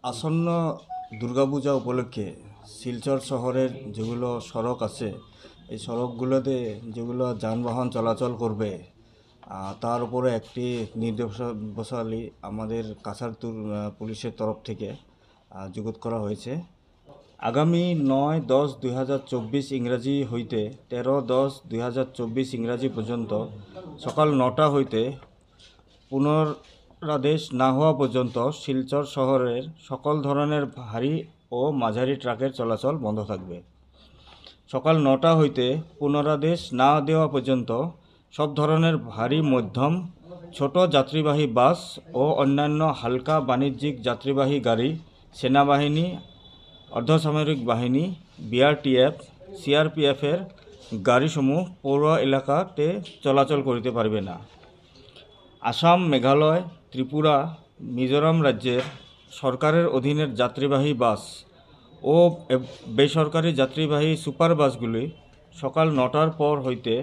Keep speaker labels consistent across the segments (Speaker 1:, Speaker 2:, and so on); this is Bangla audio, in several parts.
Speaker 1: আসন্ন দুর্গাপূজা উপলক্ষে শিলচর শহরের যেগুলো সড়ক আছে এই সড়কগুলোতে যেগুলো যানবাহন চলাচল করবে তার উপরে একটি নির্দেশাবলী আমাদের কাছাড় পুলিশের তরফ থেকে জুগুত করা হয়েছে। আগামী 9-10-2024 ইংরাজি হইতে 13-10-2024 ইংরাজি পর্যন্ত সকাল 9টা হইতে পুনরাদেশ না হওয়া পর্যন্ত শিলচর শহরের সকল ধরনের ভারী ও মাঝারি ট্রাকের চলাচল বন্ধ থাকবে। সকাল 9টা হইতে পুনরাদেশ না দেওয়া পর্যন্ত সব ধরনের ভারী, মধ্যম, ছোট যাত্রীবাহী বাস ও অন্যান্য হালকা বাণিজ্যিক যাত্রীবাহী গাড়ি, সেনাবাহিনী, অর্ধসামরিক বাহিনী, বিআরটিএফ, সিআরপিএফের গাড়িসমূহ পৌর এলাকাতে চলাচল করিতে পারবে না। আসাম, মেঘালয়, ত্রিপুরা, মিজোরাম রাজ্যের সরকারের অধীনের যাত্রীবাহী বাস ও বেসরকারি যাত্রীবাহী সুপার বাসগুলি সকাল 9টার পর হইতে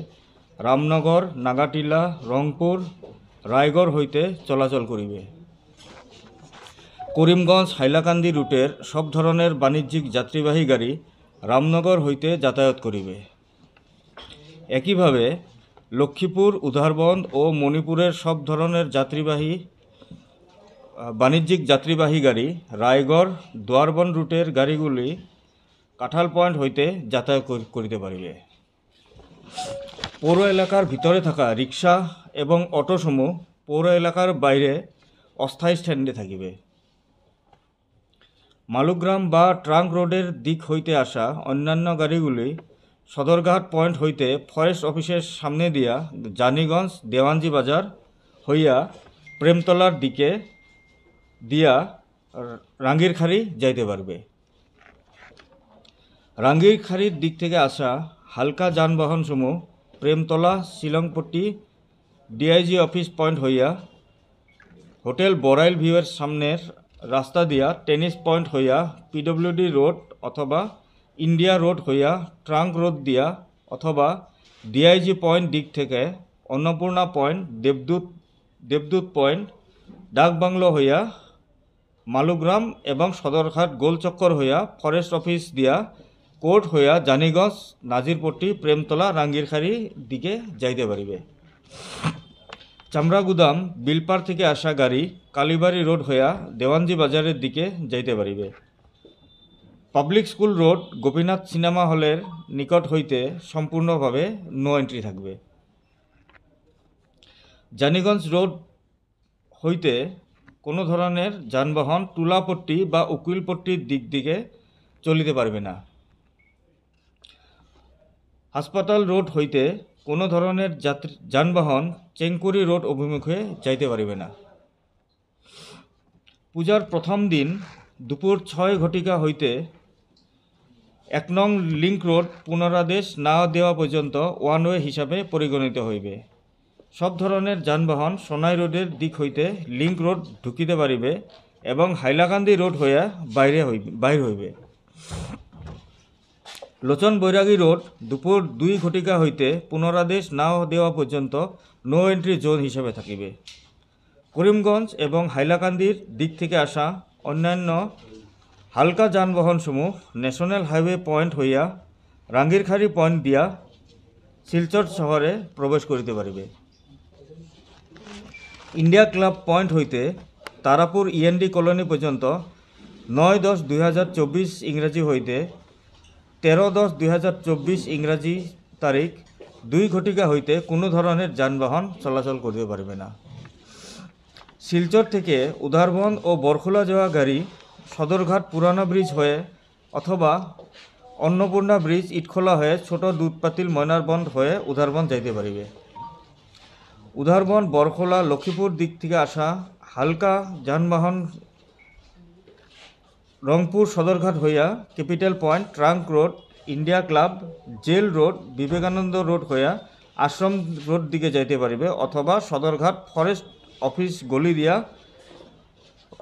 Speaker 1: রামনগর, নাগাটিলা, রংপুর, রায়গড় হইতে চলাচল করিবে। করিমগঞ্জ, হাইলাকান্দি রুটের সব ধরনের বাণিজ্যিক যাত্রীবাহী গাড়ি রামনগর হইতে যাতায়াত করিবে। একইভাবে লক্ষ্মীপুর, উধারবন্দ ও মণিপুরের সব ধরনের বাণিজ্যিক যাত্রীবাহী গাড়ি রায়গড়, দোয়ারবন রুটের গাড়িগুলি কাঁঠাল পয়েন্ট হইতে যাতায়াত করিতে পারিবে। পৌর এলাকার ভিতরে থাকা রিক্সা এবং অটোসমূহ পৌর এলাকার বাইরে অস্থায়ী স্ট্যান্ডে থাকিবে। মালুগ্রাম বা ট্রাঙ্ক রোডের দিক হইতে আসা অন্যান্য গাড়িগুলি সদরঘাট পয়েন্ট হইতে ফরেস্ট অফিসের সামনে দিয়া জানিগঞ্জ, দেওয়ানজি বাজার হইয়া প্রেমতলার দিকে দিয়া রাঙ্গিরখাড়ি যাইতে পারবে। রাঙ্গিরখাড়ির দিক থেকে আসা হালকা যানবাহনসমূহ Premtala, Shillongpatti, DIG office point হইয়া হোটেল বরাইল ভিউয়ের সামনের রাস্তা দিয়া টেনিস পয়েন্ট হইয়া পিডব্লিউডি রোড অথবা ইন্ডিয়া রোড হইয়া ট্রাঙ্ক রোড দিয়া অথবা ডিআইজি পয়েন্ট দিক থেকে অন্নপূর্ণা পয়েন্ট, দেবদূত পয়েন্ট, ডাকবাংলো হইয়া মালুগ্রাম এবং সদরঘাট গোলচক্কর হইয়া ফরেস্ট অফিস দিয়া কোর্ট হইয়া জানিগঞ্জ, নাজিরপট্টি, প্রেমতলা, রাঙ্গিরখাড়ি দিকে যাইতে পারিবে। চামড়াগুদাম, বিলপার থেকে আসা গাড়ি কালীবাড়ি রোড হইয়া দেওয়ানজি বাজারের দিকে যাইতে পারিবে। Public school road Gopinath cinema হলের নিকট হইতে সম্পূর্ণভাবে নো এন্ট্রি থাকবে। জানিগঞ্জ রোড হইতে কোনো ধরনের যানবাহন টুলাপট্টি বা উকিলপট্টির দিক দিকে চলিতে পারবে না। হাসপাতাল রোড হইতে কোনো ধরনের যানবাহন চেংকুরি রোড অভিমুখে যাইতে পারিবে না। পূজার প্রথম দিন দুপুর 6 ঘটিকা হইতে 1 নং লিংক রোড পুনরাদেশ না দেওয়া পর্যন্ত ওয়ান ওয়ে হিসাবে পরিগণিত হইবে। সব ধরনের যানবাহন সোনাই রোডের দিক হইতে লিংক রোড ঢুকিতে পারিবে এবং হাইলাকান্দি রোড হইয়া বাইর হইবে। লোচন বৈরাগী রোড দুপুর 2 ঘটিকা হইতে পুনরাদেশ না দেওয়া পর্যন্ত নো এন্ট্রি জোন হিসাবে থাকিবে। করিমগঞ্জ এবং হাইলাকান্দির দিক থেকে আসা অন্যান্য হালকা যানবাহনসমূহ ন্যাশনাল হাইওয়ে পয়েন্ট হইয়া রাঙ্গিরখাড়ি পয়েন্ট দিয়া শিলচর শহরে প্রবেশ করিতে পারিবে। ইন্ডিয়া ক্লাব পয়েন্ট হইতে তারাপুর ইএনডি কলোনি পর্যন্ত 9-10-2024 ইংরাজি হইতে 13-10-2024 ইংরাজি তারিখ 2 ঘটিকা হইতে কোনো ধরনের যানবাহন চলাচল করিতে পারবে না। শিলচর থেকে উধারবন্দ ও বরখোলা যাওয়া গাড়ি সদরঘাট পুরানো ব্রিজ হয়ে অথবা অন্নপূর্ণা ব্রিজ ইটখোলা হয়ে ছোট দুধপাতিল ময়নারবন্দ হয়ে উধারবন্দ যাইতে পারিবে। উধারবন্দ, বরখোলা, লক্ষ্মীপুর দিক থেকে আসা হালকা যানবাহন রংপুর সদরঘাট হইয়া capital point, trunk road, India club, jail road, Vivekananda road হইয়া আশ্রম রোড দিকে যাইতে পারিবে অথবা সদরঘাট ফরেস্ট অফিস গলি দিয়া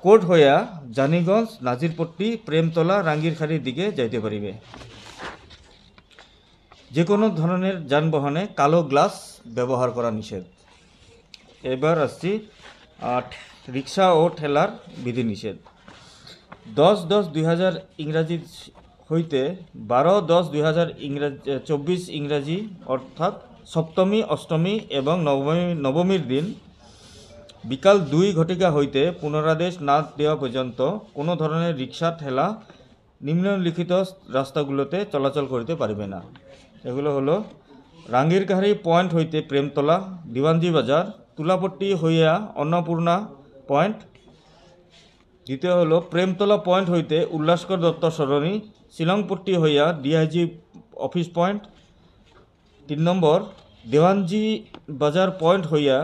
Speaker 1: কোর্ট হইয়া জানিগঞ্জ, নাজিরপট্টি, প্রেমতলা, রাঙ্গিরখাড়ির দিকে যাইতে পারিবে। যে কোনো ধরনের যানবাহনে কালো গ্লাস ব্যবহার করা নিষেধ। এবার আসছি রিক্সা ও ঠেলার বিধিনিষেধ। 10-10-2000 ইংরাজি হইতে 12-10-2000 24 ইংরাজি অর্থাৎ সপ্তমী, অষ্টমী এবং নবমীর দিন বিকাল 2 ঘটিকা হইতে পুনরাদেশ না দেওয়া পর্যন্ত কোনো ধরনের রিক্সা, ঠেলা নিম্নলিখিত রাস্তাগুলোতে চলাচল করিতে পারিবে না। এগুলো হলো রাঙ্গিরঘাড়ি পয়েন্ট হইতে প্রেমতলা, দিওয়ানজি বাজার, তুলাপট্টি হইয়া অন্নপূর্ণা পয়েন্ট। দ্বিতীয় হলো প্রেমতলা পয়েন্ট হইতে উল্লাসকর দত্ত সরণি, শিলংপট্টি হইয়া ডিআইজি অফিস পয়েন্ট। 3 নম্বর দেওয়ানজি বাজার পয়েন্ট হইয়া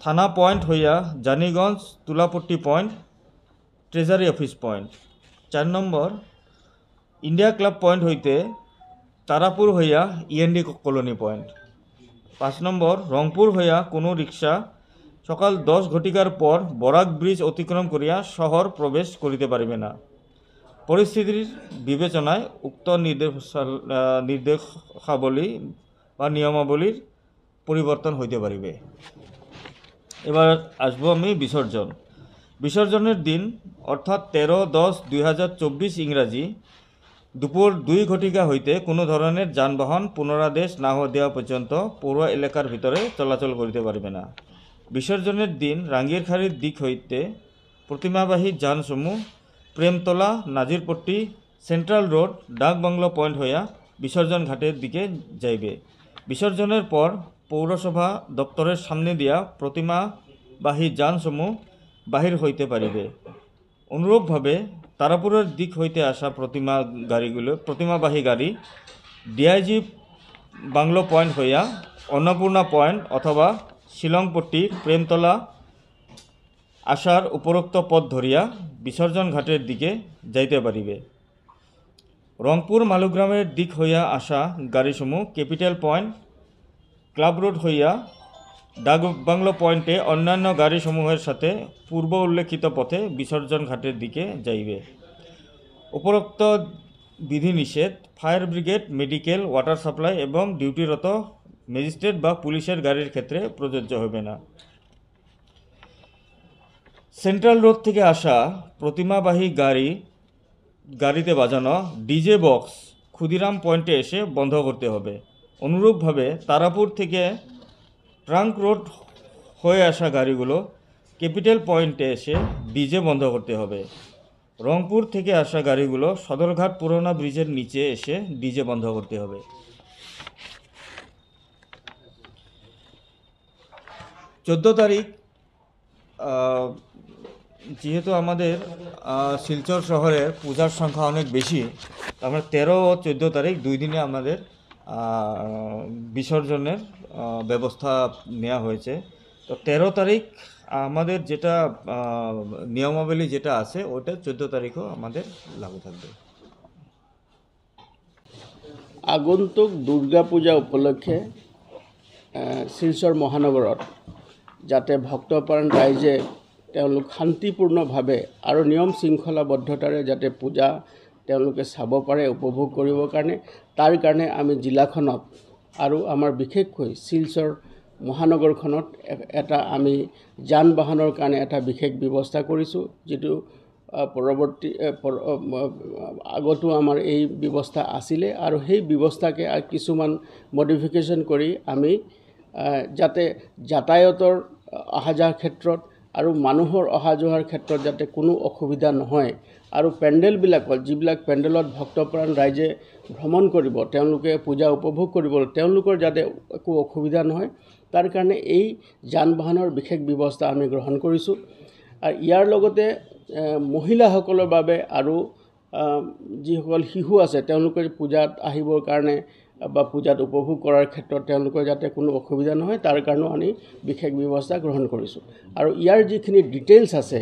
Speaker 1: থানা পয়েন্ট হইয়া Janiganj Tulapatti point, treasury office point. 4 নম্বর ইন্ডিয়া ক্লাব পয়েন্ট হইতে তারাপুর হইয়া ইএনডি কলোনি পয়েন্ট। 5 নম্বর রংপুর হইয়া কোনো রিক্সা সকাল 10 ঘটিকার পর বরাক ব্রিজ অতিক্রম করিয়া শহর প্রবেশ করিতে পারিবে না। পরিস্থিতির বিবেচনায় উক্ত নির্দেশাবলী বা নিয়মাবলীর পরিবর্তন হইতে পারিবে। এবার আসবো আমি বিসর্জনের দিন অর্থাৎ 13-10-2024 ইংরাজি দুপুর 2 ঘটিকা হইতে কোনো ধরনের যানবাহন পুনরাদেশ না দেওয়া পর্যন্ত পৌর এলাকার ভিতরে চলাচল করিতে পারিবে না। বিসর্জনের দিন রাঙ্গিরখাড়ির দিক হইতে প্রতিমাবাহী যানসমূহ প্রেমতলা, নাজিরপট্টি, সেন্ট্রাল রোড, ডাকবাংলো পয়েন্ট হইয়া বিসর্জন ঘাটের দিকে যাইবে। বিসর্জনের পর পৌরসভা দপ্তরের সামনে দিয়া প্রতিমাবাহী যানসমূহ বাহির হইতে পারিবে। অনুরূপভাবে তারাপুরের দিক হইতে আসা প্রতিমাবাহী গাড়ি ডিআইজি বাংলো পয়েন্ট হইয়া অন্নপূর্ণা পয়েন্ট অথবা শিলংপট্টি, প্রেমতলা আসার উপরোক্ত পথ ধরিয়া বিসর্জন ঘাটের দিকে যাইতে পারিবে। রংপুর মালুগ্রামের দিক হইয়া আসা গাড়িসমূহ ক্যাপিটাল পয়েন্ট, ক্লাব রোড হইয়া ডাকবাংলো পয়েন্টে অন্যান্য গাড়িসমূহের সাথে পূর্ব উল্লেখিত পথে বিসর্জন ঘাটের দিকে যাইবে। উপরোক্ত বিধিনিষেধ fire brigade, medical, water supply এবং ডিউটিরত ম্যাজিস্ট্রেট বা পুলিশের গাড়ির ক্ষেত্রে প্রযোজ্য হবে না। সেন্ট্রাল রোড থেকে আসা প্রতিমাবাহী গাড়িতে বাজানো ডিজে বক্স ক্ষুদিরাম পয়েন্টে এসে বন্ধ করতে হবে। অনুরূপভাবে তারাপুর থেকে ট্রাঙ্ক রোড হয়ে আসা গাড়িগুলো ক্যাপিটাল পয়েন্টে এসে ডিজে বন্ধ করতে হবে। রংপুর থেকে আসা গাড়িগুলো সদরঘাট পুরোনো ব্রিজের নিচে এসে ডিজে বন্ধ করতে হবে। 14 তারিখ যেহেতু আমাদের শিলচর শহরের পূজার সংখ্যা অনেক বেশি, আমরা 13 ও 14 তারিখ 2 দিনে আমাদের বিসর্জনের ব্যবস্থা নেওয়া হয়েছে। তো 13 তারিখ আমাদের যেটা নিয়মাবলী যেটা আছে ওটা 14 তারিখও আমাদের লাগু থাকবে।
Speaker 2: আগন্তুক দুৰ্গা পূজা উপলক্ষে শিলচৰ মহানগৰত যাতে ভক্তপ্ৰাণ ৰাইজে তেওঁলোক শান্তিপূৰ্ণভাৱে আৰু নিয়ম শৃংখলাবদ্ধতাৰে যাতে পূজা তেওঁলোকে চাব পাৰে, উপভোগ কৰিবৰ কাৰণে, তাৰ কাৰণে আমি জিলাখনত আৰু আমাৰ বিশেষকৈ শিলচৰ মহানগৰখনত এটা আমি যান বাহনৰ কাৰণে এটা বিশেষ ব্যৱস্থা কৰিছোঁ, যিটো আগতো আমাৰ এই ব্যৱস্থা আছিলে আৰু সেই ব্যৱস্থাকে কিছুমান মডিফিকেশ্যন কৰি আমি যাতে যাতায়াতৰ অহা যোৱাৰ ক্ষেত্ৰত আৰু মানুহৰ অহা যোৱাৰ ক্ষেত্ৰত যাতে কোনো অসুবিধা নহয় আৰু পেণ্ডেলবিলাকত যিবিলাক পেণ্ডেলত ভক্তপ্ৰাণ ৰাইজে ভ্ৰমণ কৰিব, তেওঁলোকে পূজা উপভোগ কৰিব, তেওঁলোকৰ যাতে একো অসুবিধা নহয় তাৰ কাৰণে এই যান বাহনৰ বিশেষ ব্যৱস্থা আমি গ্ৰহণ কৰিছোঁ। আৰু ইয়াৰ লগতে মহিলাসকলৰ বাবে আৰু যিসকল শিশু আছে তেওঁলোকে পূজাত আহিবৰ কাৰণে বা পূজাত উপভোগ কৰাৰ ক্ষেত্ৰত তেওঁলোকৰ যাতে কোনো অসুবিধা নহয় তাৰ কাৰণেও আমি বিশেষ ব্যৱস্থা গ্ৰহণ কৰিছোঁ। আৰু ইয়াৰ যিখিনি ডিটেইলছ আছে,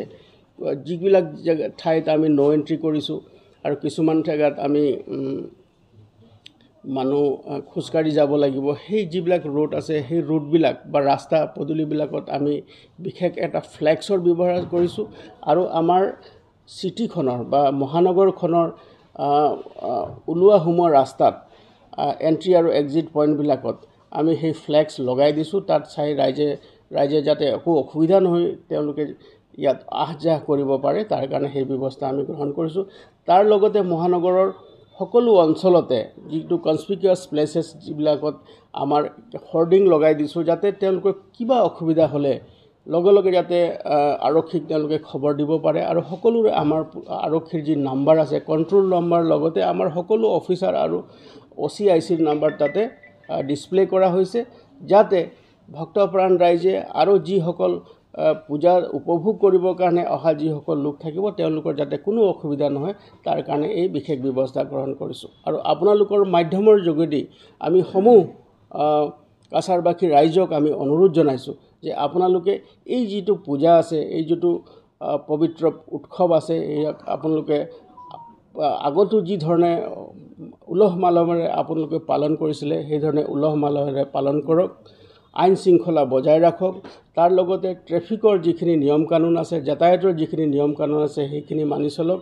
Speaker 2: যিবিলাক ঠাইত আমি ন' এণ্ট্ৰি কৰিছোঁ আৰু কিছুমান জেগাত আমি মানুহ খোজকাঢ়ি যাব লাগিব, সেই যিবিলাক ৰোড আছে সেই ৰোডবিলাক বা ৰাস্তা পদূলিবিলাকত আমি বিশেষ এটা ফ্লেক্সৰ ব্যৱহাৰ কৰিছোঁ। আৰু আমাৰ চিটিখনৰ বা মহানগৰখনৰ ওলোৱা সোমোৱা ৰাস্তাত এণ্ট্ৰি আৰু এক্সিট পইণ্টবিলাকত আমি সেই ফ্লেক্স লগাই দিছোঁ। তাত চাই ৰাইজে যাতে একো অসুবিধা নহয় তেওঁলোকে ইয়াত আহ যাহ কৰিব পাৰে তাৰ কাৰণে সেই ব্যৱস্থা আমি গ্ৰহণ কৰিছোঁ। তাৰ লগতে মহানগৰৰ সকলো অঞ্চলতে যিটো কনস্পিকুৱাছ প্লেচেছ যিবিলাকত আমাৰ হৰ্ডিং লগাই দিছোঁ, যাতে তেওঁলোকৰ কিবা অসুবিধা হ'লে লগে লগে যাতে আৰক্ষীক তেওঁলোকে খবৰ দিব পাৰে। আৰু সকলোৰে আমাৰ আৰক্ষীৰ যি নাম্বাৰ আছে, কণ্ট্ৰল নাম্বাৰ, লগতে আমাৰ সকলো অফিচাৰ আৰু OCICৰ নাম্বাৰ তাতে ডিছপ্লে কৰা হৈছে, যাতে ভক্তপ্ৰাণ ৰাইজে আৰু যিসকল পূজা উপভোগ কৰিবৰ কাৰণে অহা যিসকল লোক থাকিব তেওঁলোকৰ যাতে কোনো অসুবিধা নহয় তাৰ কাৰণে এই বিশেষ ব্যৱস্থা গ্ৰহণ কৰিছোঁ। আৰু আপোনালোকৰ মাধ্যমৰ যোগেদি আমি সমূহ কাছাৰবাসী ৰাইজক আমি অনুৰোধ জনাইছোঁ যে আপোনালোকে এই যিটো পূজা আছে, এই যিটো পবিত্ৰ উৎসৱ আছে, ইয়াক আপোনালোকে আগতো যি ধৰণে উলহ মালহেৰে আপোনালোকে পালন কৰিছিলে সেইধৰণে উলহ মালহেৰে পালন কৰক, আইন শৃংখলা বজাই ৰাখক। তাৰ লগতে ট্ৰেফিকৰ যিখিনি নিয়ম কানুন আছে, যাতায়াতৰ যিখিনি নিয়ম কানুন আছে সেইখিনি মানি চলক।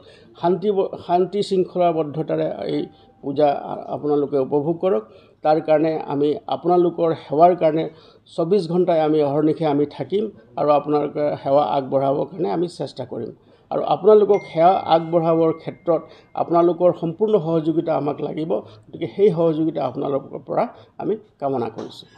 Speaker 2: শান্তি শৃংখলাবদ্ধতাৰে এই পূজা আপোনালোকে উপভোগ কৰক। তাৰ কাৰণে আমি আপোনালোকৰ সেৱাৰ কাৰণে 24 ঘণ্টাই আমি অহৰ্নিশে আমি থাকিম আৰু আপোনালোকে সেৱা আগবঢ়াবৰ কাৰণে আমি চেষ্টা কৰিম। আৰু আপোনালোকক সেৱা আগবঢ়াবৰ ক্ষেত্ৰত আপোনালোকৰ সম্পূৰ্ণ সহযোগিতা আমাক লাগিব, গতিকে সেই সহযোগিতা আপোনালোকৰ পৰা আমি কামনা কৰিছোঁ।